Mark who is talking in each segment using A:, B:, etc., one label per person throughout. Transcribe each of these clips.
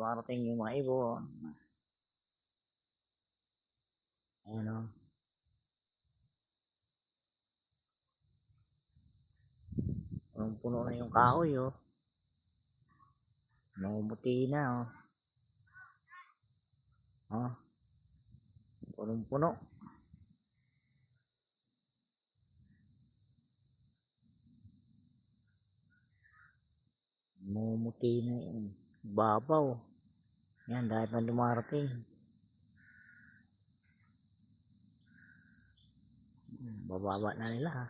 A: dumarating yung mga ibon. Ayan o. Punong-puno na yung kahoy o. Namumuti na o. Punong-puno. Namumuti na yung babaw. Yan, dahil na dumarating. Bababa na nila ha.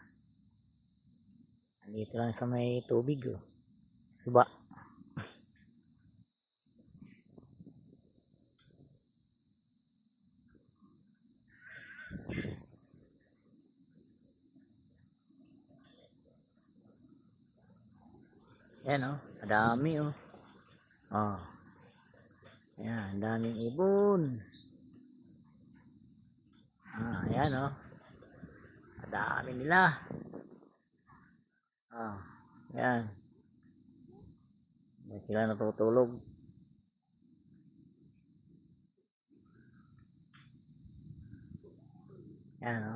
A: Andito lang sa may tubig o. Suba. Yan o. Madami o. Ayan, daming ibon. Ayan o. Madami nila. Ayan. Ayan sila natutulog. Ayan o.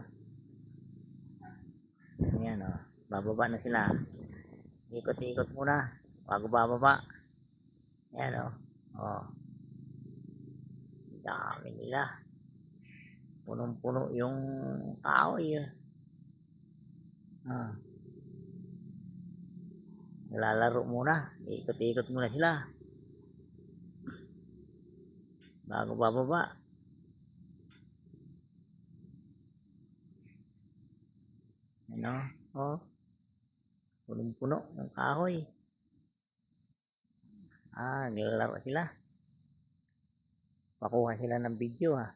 A: Ayan o. Bababa na sila. Ikot-ikot muna bago bababa. Ayan o. Dami nila. Punong-puno yung kahoy. Nalalaro muna. Ikot-ikot muna sila bago bababa. Ano? Punong-puno yung kahoy. Nilalaro sila. Pakuha sila ng video ha.